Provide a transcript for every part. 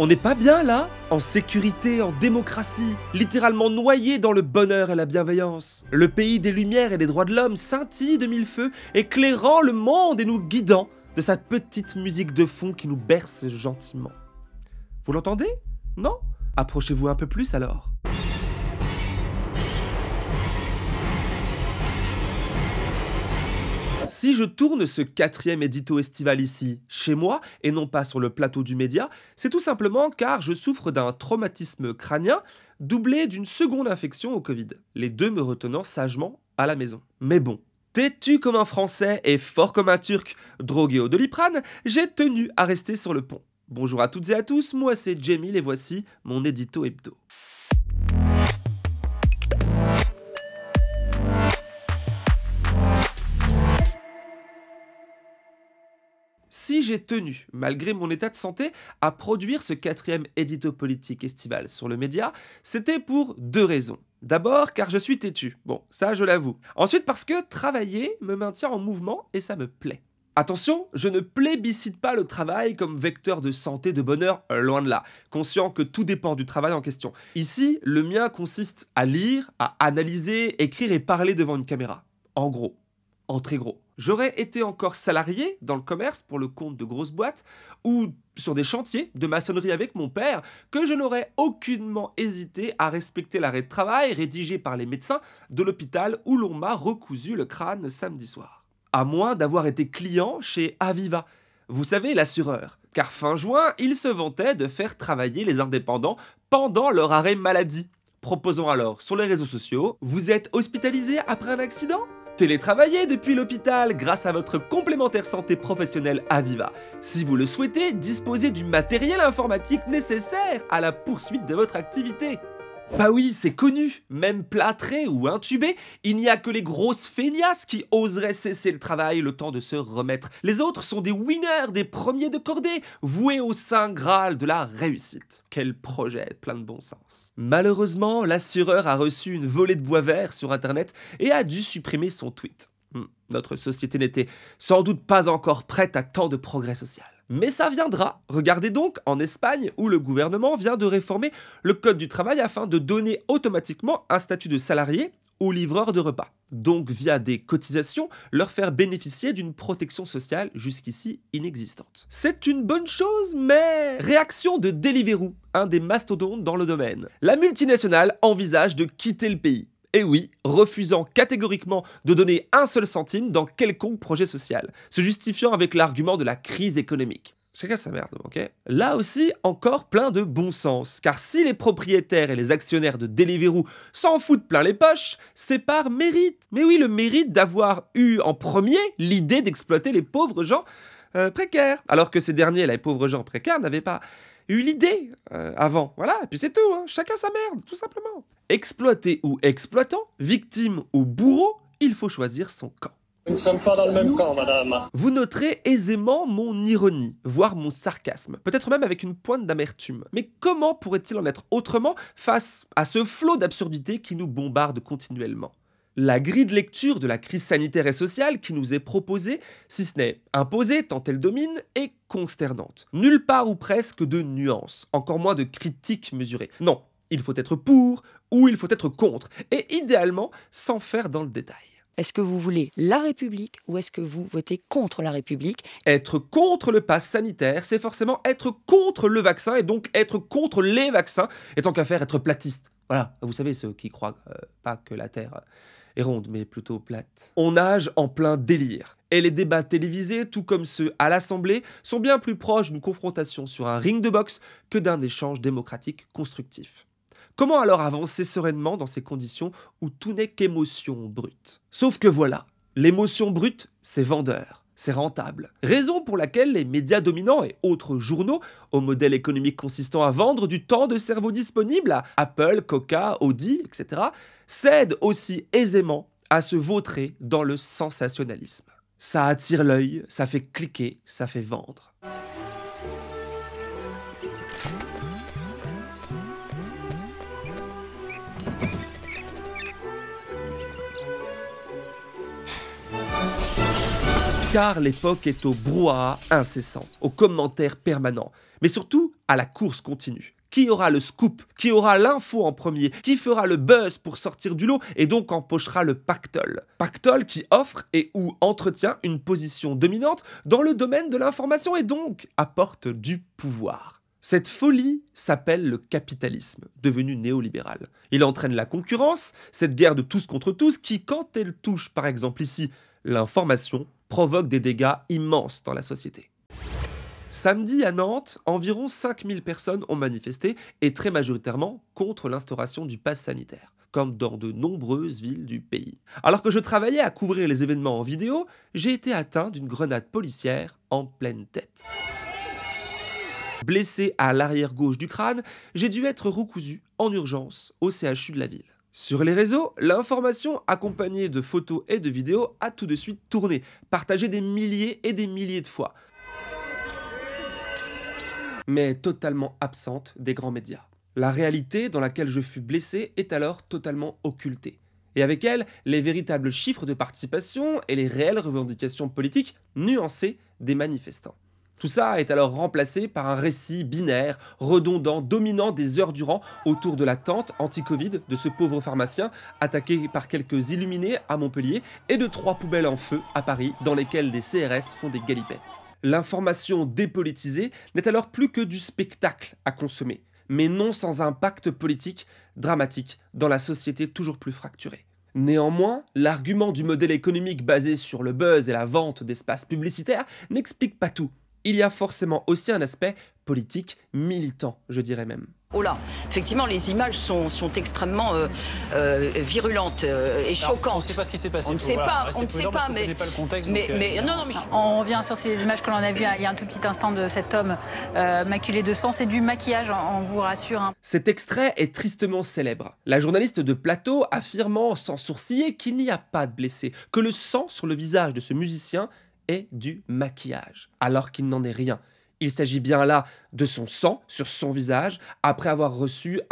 On n'est pas bien là? En sécurité, en démocratie, littéralement noyé dans le bonheur et la bienveillance. Le pays des lumières et des droits de l'homme scintille de mille feux, éclairant le monde et nous guidant de sa petite musique de fond qui nous berce gentiment. Vous l'entendez? Non? Approchez-vous un peu plus alors. Si je tourne ce 4e édito estival ici, chez moi, et non pas sur le plateau du média, c'est tout simplement car je souffre d'un traumatisme crânien doublé d'une seconde infection au Covid, les deux me retenant sagement à la maison. Mais bon, têtu comme un Français et fort comme un Turc, drogué au Doliprane, j'ai tenu à rester sur le pont. Bonjour à toutes et à tous, moi c'est Jamil et voici mon édito hebdo. Si j'ai tenu, malgré mon état de santé, à produire ce 4e édito politique estival sur le média, c'était pour deux raisons. D'abord, car je suis têtu. Bon, ça je l'avoue. Ensuite, parce que travailler me maintient en mouvement et ça me plaît. Attention, je ne plébiscite pas le travail comme vecteur de santé, de bonheur, loin de là, conscient que tout dépend du travail en question. Ici, le mien consiste à lire, à analyser, écrire et parler devant une caméra. En gros. En très gros. J'aurais été encore salarié dans le commerce pour le compte de grosses boîtes ou sur des chantiers de maçonnerie avec mon père que je n'aurais aucunement hésité à respecter l'arrêt de travail rédigé par les médecins de l'hôpital où l'on m'a recousu le crâne samedi soir. À moins d'avoir été client chez Aviva, vous savez l'assureur, car fin juin, il se vantait de faire travailler les indépendants pendant leur arrêt maladie. Proposant alors sur les réseaux sociaux, vous êtes hospitalisé après un accident ? Télétravaillez depuis l'hôpital grâce à votre complémentaire santé professionnelle Aviva. Si vous le souhaitez, disposez du matériel informatique nécessaire à la poursuite de votre activité. Bah oui, c'est connu, même plâtré ou intubé, il n'y a que les grosses feignasses qui oseraient cesser le travail le temps de se remettre. Les autres sont des winners, des premiers de cordée, voués au saint graal de la réussite. Quel projet plein de bon sens. Malheureusement, l'assureur a reçu une volée de bois vert sur internet et a dû supprimer son tweet. Notre société n'était sans doute pas encore prête à tant de progrès social. Mais ça viendra. Regardez donc en Espagne où le gouvernement vient de réformer le code du travail afin de donner automatiquement un statut de salarié aux livreurs de repas. Donc via des cotisations, leur faire bénéficier d'une protection sociale jusqu'ici inexistante. C'est une bonne chose, mais... Réaction de Deliveroo, un des mastodontes dans le domaine. La multinationale envisage de quitter le pays. Et oui, refusant catégoriquement de donner un seul centime dans quelconque projet social, se justifiant avec l'argument de la crise économique. Chacun sa merde, ok? Là aussi, encore plein de bon sens, car si les propriétaires et les actionnaires de Deliveroo s'en foutent plein les poches, c'est par mérite. Mais oui, le mérite d'avoir eu en premier l'idée d'exploiter les pauvres gens précaires, alors que ces derniers, les pauvres gens précaires, n'avaient pas eu l'idée avant. Voilà, et puis c'est tout, hein. Chacun sa merde, tout simplement. Exploité ou exploitant, victime ou bourreau, il faut choisir son camp. Nous ne sommes pas dans le même camp, madame. Vous noterez aisément mon ironie, voire mon sarcasme, peut-être même avec une pointe d'amertume. Mais comment pourrait-il en être autrement face à ce flot d'absurdité qui nous bombarde continuellement ? La grille de lecture de la crise sanitaire et sociale qui nous est proposée, si ce n'est imposée tant elle domine, est consternante. Nulle part ou presque de nuances, encore moins de critiques mesurées. Non, il faut être pour ou il faut être contre, et idéalement sans faire dans le détail. Est-ce que vous voulez la République ou est-ce que vous votez contre la République? Être contre le pass sanitaire, c'est forcément être contre le vaccin et donc être contre les vaccins, et tant qu'à faire être platiste. Voilà, vous savez ceux qui croient pas que la Terre est ronde, mais plutôt plate. On nage en plein délire. Et les débats télévisés, tout comme ceux à l'Assemblée, sont bien plus proches d'une confrontation sur un ring de boxe que d'un échange démocratique constructif. Comment alors avancer sereinement dans ces conditions où tout n'est qu'émotion brute? Sauf que voilà, l'émotion brute, c'est vendeur, c'est rentable. Raison pour laquelle les médias dominants et autres journaux, au modèle économique consistant à vendre du temps de cerveau disponible à Apple, Coca, Audi, etc., cèdent aussi aisément à se vautrer dans le sensationnalisme. Ça attire l'œil, ça fait cliquer, ça fait vendre. Car l'époque est au brouhaha incessant, aux commentaires permanents, mais surtout à la course continue. Qui aura le scoop? Qui aura l'info en premier? Qui fera le buzz pour sortir du lot et donc empochera le pactole? Pactole qui offre et ou entretient une position dominante dans le domaine de l'information et donc apporte du pouvoir. Cette folie s'appelle le capitalisme, devenu néolibéral. Il entraîne la concurrence, cette guerre de tous contre tous qui, quand elle touche par exemple ici l'information, provoque des dégâts immenses dans la société. Samedi à Nantes, environ 5000 personnes ont manifesté et très majoritairement contre l'instauration du pass sanitaire, comme dans de nombreuses villes du pays. Alors que je travaillais à couvrir les événements en vidéo, j'ai été atteint d'une grenade policière en pleine tête. Blessé à l'arrière gauche du crâne, j'ai dû être recousu en urgence au CHU de la ville. Sur les réseaux, l'information accompagnée de photos et de vidéos a tout de suite tourné, partagée des milliers et des milliers de fois, mais totalement absente des grands médias. La réalité dans laquelle je fus blessé est alors totalement occultée. Et avec elle, les véritables chiffres de participation et les réelles revendications politiques nuancées des manifestants. Tout ça est alors remplacé par un récit binaire, redondant, dominant des heures durant autour de la tente anti-Covid de ce pauvre pharmacien attaqué par quelques illuminés à Montpellier et de 3 poubelles en feu à Paris dans lesquelles des CRS font des galipettes. L'information dépolitisée n'est alors plus que du spectacle à consommer, mais non sans impact politique dramatique dans la société toujours plus fracturée. Néanmoins, l'argument du modèle économique basé sur le buzz et la vente d'espaces publicitaires n'explique pas tout. Il y a forcément aussi un aspect politique militant, je dirais même. Oh là, effectivement, les images sont extrêmement virulentes et choquantes. On ne sait pas ce qui s'est passé. On ne sait pas, mais... pas le contexte, non, mais... On revient sur ces images que l'on a vues il y a un tout petit instant de cet homme maculé de sang. C'est du maquillage, on vous rassure. Hein. Cet extrait est tristement célèbre. La journaliste de plateau affirmant sans sourciller qu'il n'y a pas de blessés, que le sang sur le visage de ce musicien est du maquillage, alors qu'il n'en est rien. Il s'agit bien là de son sang sur son visage après avoir reçu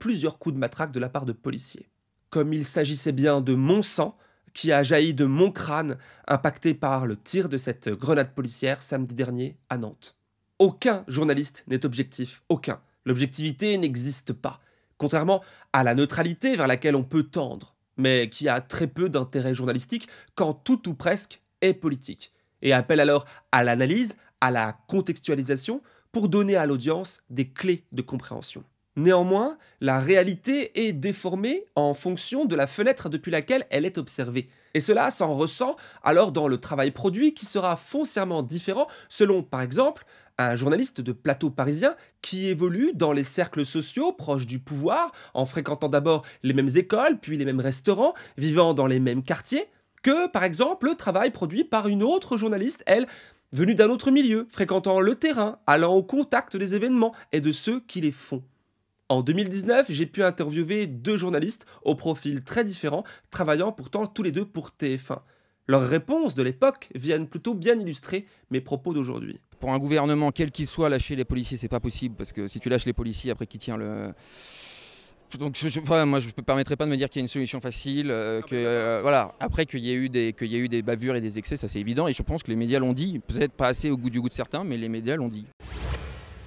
plusieurs coups de matraque de la part de policiers. Comme il s'agissait bien de mon sang qui a jailli de mon crâne impacté par le tir de cette grenade policière samedi dernier à Nantes. Aucun journaliste n'est objectif, aucun. L'objectivité n'existe pas, contrairement à la neutralité vers laquelle on peut tendre, mais qui a très peu d'intérêt journalistique quand tout ou presque est politique, et appelle alors à l'analyse, à la contextualisation pour donner à l'audience des clés de compréhension. Néanmoins, la réalité est déformée en fonction de la fenêtre depuis laquelle elle est observée. Et cela s'en ressent alors dans le travail produit qui sera foncièrement différent selon, par exemple, un journaliste de plateau parisien qui évolue dans les cercles sociaux proches du pouvoir, en fréquentant d'abord les mêmes écoles, puis les mêmes restaurants, vivant dans les mêmes quartiers, que, par exemple, le travail produit par une autre journaliste, elle, venue d'un autre milieu, fréquentant le terrain, allant au contact des événements et de ceux qui les font. En 2019, j'ai pu interviewer 2 journalistes au profil très différent, travaillant pourtant tous les 2 pour TF1. Leurs réponses de l'époque viennent plutôt bien illustrer mes propos d'aujourd'hui. Pour un gouvernement, quel qu'il soit, lâcher les policiers, c'est pas possible, parce que si tu lâches les policiers, après qui tient le... Donc moi je ne me permettrais pas de me dire qu'il y a une solution facile, voilà. Après qu'il y ait eu des bavures et des excès, ça c'est évident, et je pense que les médias l'ont dit, peut-être pas assez au goût de certains, mais les médias l'ont dit.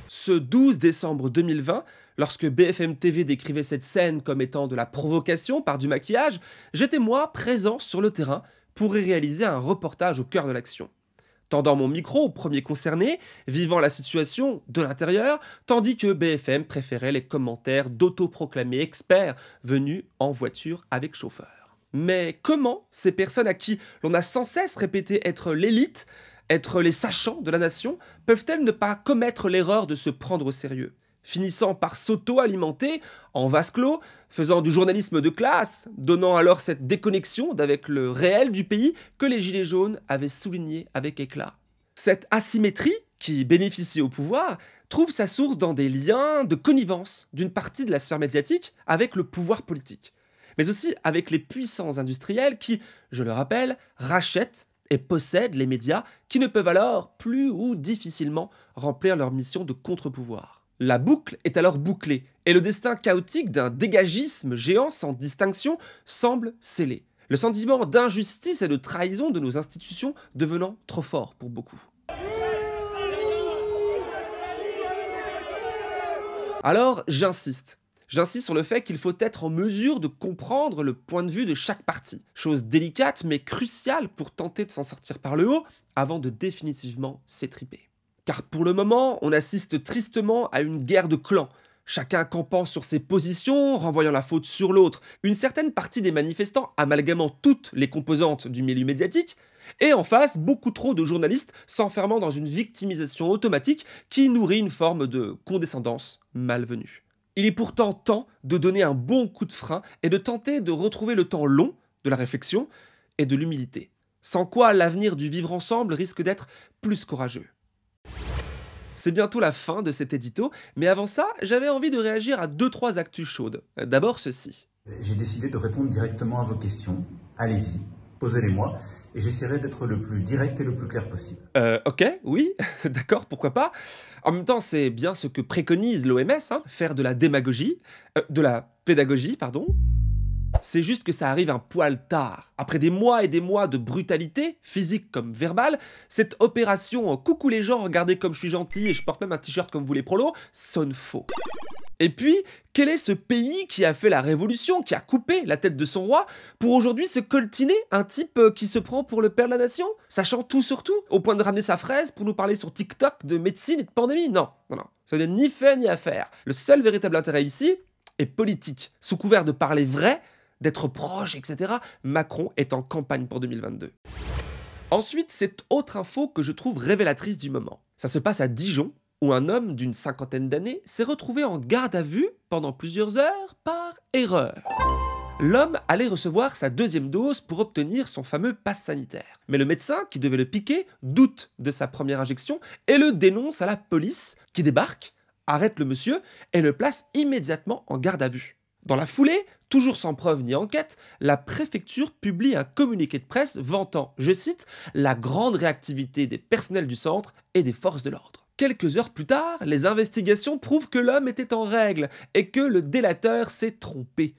Ce 12 décembre 2020, lorsque BFM TV décrivait cette scène comme étant de la provocation par du maquillage, j'étais moi présent sur le terrain pour y réaliser un reportage au cœur de l'action. Tendant mon micro au premier concerné, vivant la situation de l'intérieur, tandis que BFM préférait les commentaires d'autoproclamés experts venus en voiture avec chauffeur. Mais comment ces personnes à qui l'on a sans cesse répété être l'élite, être les sachants de la nation, peuvent-elles ne pas commettre l'erreur de se prendre au sérieux, finissant par s'auto-alimenter en vase clos, faisant du journalisme de classe, donnant alors cette déconnexion d'avec le réel du pays que les Gilets jaunes avaient souligné avec éclat. Cette asymétrie, qui bénéficie au pouvoir, trouve sa source dans des liens de connivence d'une partie de la sphère médiatique avec le pouvoir politique, mais aussi avec les puissants industriels qui, je le rappelle, rachètent et possèdent les médias qui ne peuvent alors plus ou difficilement remplir leur mission de contre-pouvoir. La boucle est alors bouclée, et le destin chaotique d'un dégagisme géant sans distinction semble scellé. Le sentiment d'injustice et de trahison de nos institutions devenant trop fort pour beaucoup. Alors, j'insiste. J'insiste sur le fait qu'il faut être en mesure de comprendre le point de vue de chaque partie. Chose délicate mais cruciale pour tenter de s'en sortir par le haut avant de définitivement s'étriper. Car pour le moment, on assiste tristement à une guerre de clans. Chacun campant sur ses positions, renvoyant la faute sur l'autre. Une certaine partie des manifestants amalgamant toutes les composantes du milieu médiatique. Et en face, beaucoup trop de journalistes s'enfermant dans une victimisation automatique qui nourrit une forme de condescendance malvenue. Il est pourtant temps de donner un bon coup de frein et de tenter de retrouver le temps long de la réflexion et de l'humilité. Sans quoi l'avenir du vivre ensemble risque d'être plus courageux. C'est bientôt la fin de cet édito, mais avant ça, j'avais envie de réagir à 2-3 actus chaudes. D'abord ceci. J'ai décidé de répondre directement à vos questions. Allez-y, posez-les-moi, et j'essaierai d'être le plus direct et le plus clair possible. Ok, oui, d'accord, pourquoi pas. En même temps, c'est bien ce que préconise l'OMS, hein, faire de la pédagogie, pardon. C'est juste que ça arrive un poil tard. Après des mois et des mois de brutalité, physique comme verbale, cette opération « Coucou les gens, regardez comme je suis gentil et je porte même un t-shirt comme vous les prolos » sonne faux. Et puis, quel est ce pays qui a fait la révolution, qui a coupé la tête de son roi, pour aujourd'hui se coltiner un type qui se prend pour le père de la nation, sachant tout sur tout, au point de ramener sa fraise pour nous parler sur TikTok de médecine et de pandémie? Non, ça n'est ni fait ni à faire. Le seul véritable intérêt ici est politique. Sous couvert de parler vrai, d'être proche, etc., Macron est en campagne pour 2022. Ensuite, cette autre info que je trouve révélatrice du moment. Ça se passe à Dijon, où un homme d'une 50aine d'années s'est retrouvé en garde à vue pendant plusieurs heures par erreur. L'homme allait recevoir sa 2e dose pour obtenir son fameux pass sanitaire. Mais le médecin qui devait le piquer doute de sa première injection et le dénonce à la police qui débarque, arrête le monsieur et le place immédiatement en garde à vue. Dans la foulée, toujours sans preuve ni enquête, la préfecture publie un communiqué de presse vantant, je cite, « la grande réactivité des personnels du centre et des forces de l'ordre ». Quelques heures plus tard, les investigations prouvent que l'homme était en règle et que le délateur s'est trompé.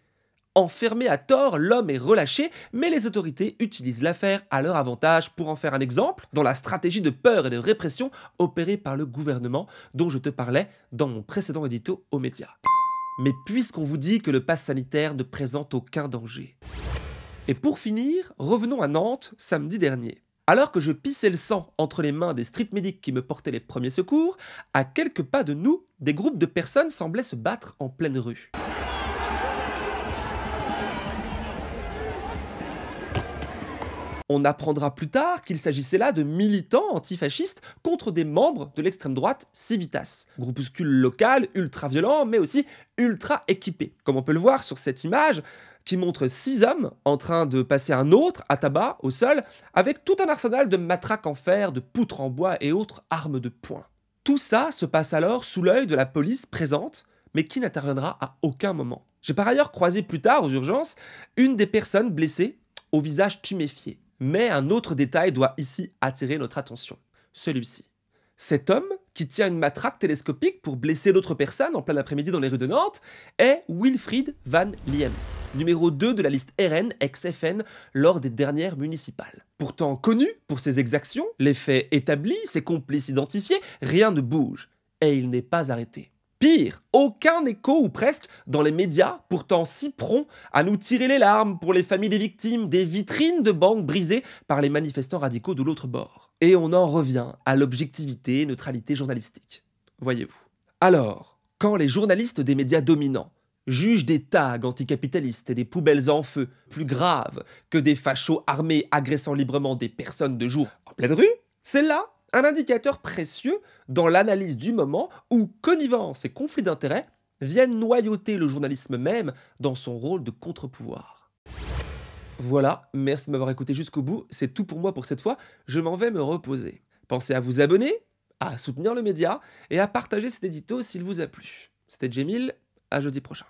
Enfermé à tort, l'homme est relâché, mais les autorités utilisent l'affaire à leur avantage pour en faire un exemple dans la stratégie de peur et de répression opérée par le gouvernement dont je te parlais dans mon précédent édito aux médias. Mais puisqu'on vous dit que le pass sanitaire ne présente aucun danger. Et pour finir, revenons à Nantes samedi dernier. Alors que je pissais le sang entre les mains des street medics qui me portaient les premiers secours, à quelques pas de nous, des groupes de personnes semblaient se battre en pleine rue. On apprendra plus tard qu'il s'agissait là de militants antifascistes contre des membres de l'extrême droite Civitas, groupuscule local ultra violent mais aussi ultra équipé. Comme on peut le voir sur cette image qui montre 6 hommes en train de passer un autre à tabac au sol avec tout un arsenal de matraques en fer, de poutres en bois et autres armes de poing. Tout ça se passe alors sous l'œil de la police présente mais qui n'interviendra à aucun moment. J'ai par ailleurs croisé plus tard aux urgences une des personnes blessées au visage tuméfié. Mais un autre détail doit ici attirer notre attention, celui-ci. Cet homme, qui tient une matraque télescopique pour blesser d'autres personnes en plein après-midi dans les rues de Nantes, est Wilfried van Liemt, numéro 2 de la liste RN ex-FN lors des dernières municipales. Pourtant connu pour ses exactions, les faits établis, ses complices identifiés, rien ne bouge, et il n'est pas arrêté. Pire, aucun écho ou presque dans les médias, pourtant si prompts à nous tirer les larmes pour les familles des victimes des vitrines de banques brisées par les manifestants radicaux de l'autre bord. Et on en revient à l'objectivité et neutralité journalistique. Voyez-vous. Alors, quand les journalistes des médias dominants jugent des tags anticapitalistes et des poubelles en feu plus graves que des fachos armés agressant librement des personnes de jour en pleine rue, c'est là un indicateur précieux dans l'analyse du moment où connivence et conflit d'intérêts viennent noyauter le journalisme même dans son rôle de contre-pouvoir. Voilà, merci de m'avoir écouté jusqu'au bout, c'est tout pour moi pour cette fois, je m'en vais me reposer. Pensez à vous abonner, à soutenir le média et à partager cet édito s'il vous a plu. C'était Djemil, à jeudi prochain.